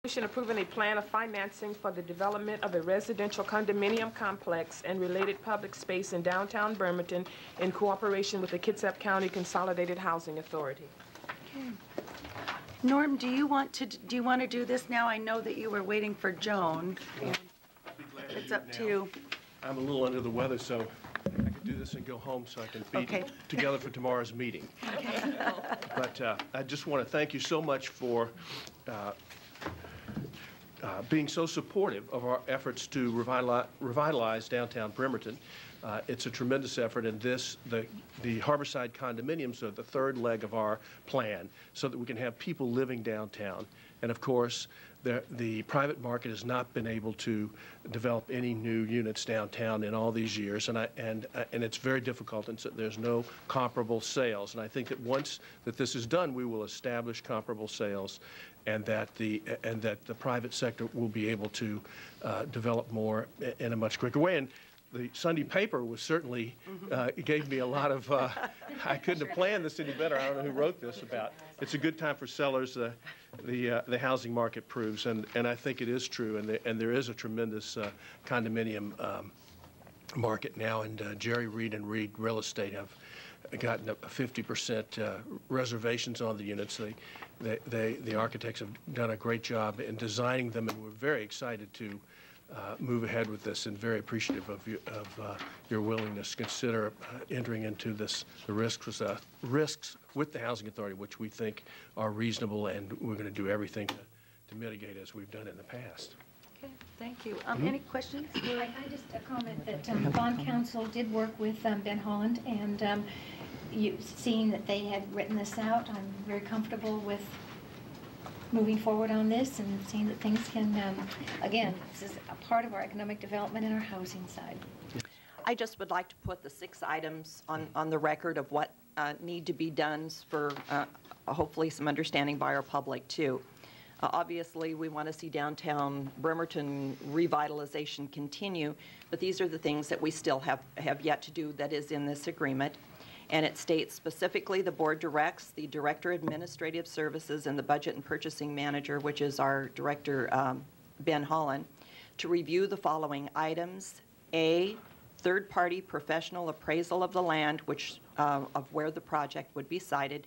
Resolution approving a plan of financing for the development of a residential condominium complex and related public space in downtown Bremerton in cooperation with the Kitsap County Consolidated Housing Authority. Okay. Norm, do you want to do this now? I know that you were waiting for Joan. It's up to you. I'm a little under the weather, so I could do this and go home so I can be together for tomorrow's meeting. Okay. But I just want to thank you so much for being so supportive of our efforts to revitalize downtown Bremerton. It's a tremendous effort, and the Harborside Condominiums are the third leg of our plan so that we can have people living downtown. And of course, the private market has not been able to develop any new units downtown in all these years, and it's very difficult, and so there's no comparable sales. And I think that once that this is done, we will establish comparable sales, and that the private sector will be able to develop more in a much quicker way. And the Sunday paper was certainly gave me a lot of. I couldn't have planned this any better. I don't know who wrote this about. It's a good time for sellers. The housing market proves, and I think it is true. And there is a tremendous condominium market now. And Jerry Reed and Reed Real Estate have gotten 50% reservations on the units. The architects have done a great job in designing them, and we're very excited to move ahead with this, and very appreciative of your willingness to consider entering into the risks with the Housing Authority, which we think are reasonable, and we're going to do everything to mitigate as we've done in the past. Okay, thank you. Any questions? I just a comment that Bond Counsel did work with Ben Holland, and seeing that they had written this out, I'm very comfortable with moving forward on this and seeing that things can, again, this is a part of our economic development and our housing side. I just would like to put the 6 items on the record of what need to be done for hopefully some understanding by our public too. Obviously, we want to see downtown Bremerton revitalization continue, but these are the things that we still have yet to do that is in this agreement. And it states specifically the board directs the Director of Administrative Services and the Budget and Purchasing Manager, which is our Director, Ben Holland, to review the following items. A, third-party professional appraisal of the land, which of where the project would be sited.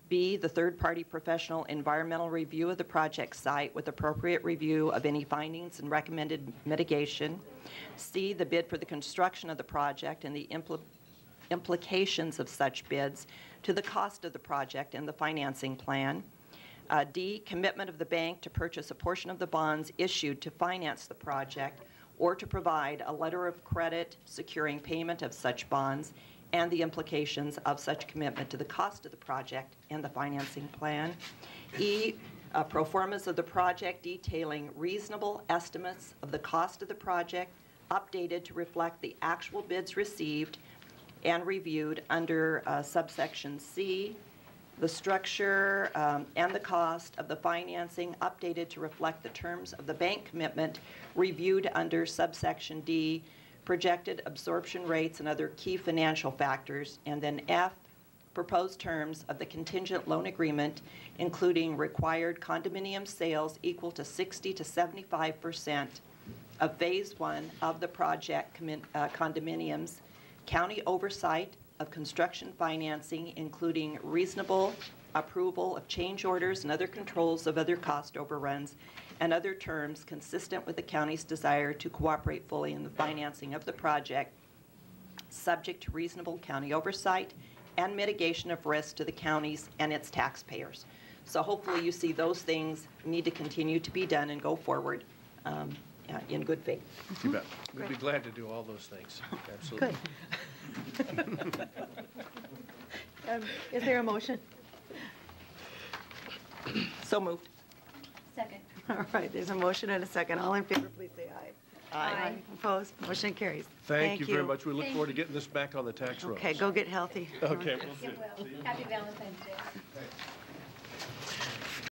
B, the third-party professional environmental review of the project site with appropriate review of any findings and recommended mitigation. C, the bid for the construction of the project and the implications of such bids to the cost of the project and the financing plan. D, commitment of the bank to purchase a portion of the bonds issued to finance the project or to provide a letter of credit securing payment of such bonds and the implications of such commitment to the cost of the project and the financing plan. E, pro formas of the project detailing reasonable estimates of the cost of the project updated to reflect the actual bids received and reviewed under subsection C, the structure and the cost of the financing updated to reflect the terms of the bank commitment reviewed under subsection D, projected absorption rates and other key financial factors, and then F, proposed terms of the contingent loan agreement, including required condominium sales equal to 60 to 75% of phase 1 of the project condominiums, county oversight of construction financing, including reasonable approval of change orders and other controls of other cost overruns, and other terms consistent with the county's desire to cooperate fully in the financing of the project, subject to reasonable county oversight and mitigation of risk to the counties and its taxpayers. So hopefully you see those things need to continue to be done and go forward in good faith. You bet. We'd be glad to do all those things. Absolutely. Good. Is there a motion? So moved. Second. All right, there's a motion and a second. All in favor, please say aye. Aye. Opposed? Motion carries. Thank you very much. We look forward to getting this back on the tax rolls. Okay, go get healthy. Okay. It will. Happy Valentine's Day.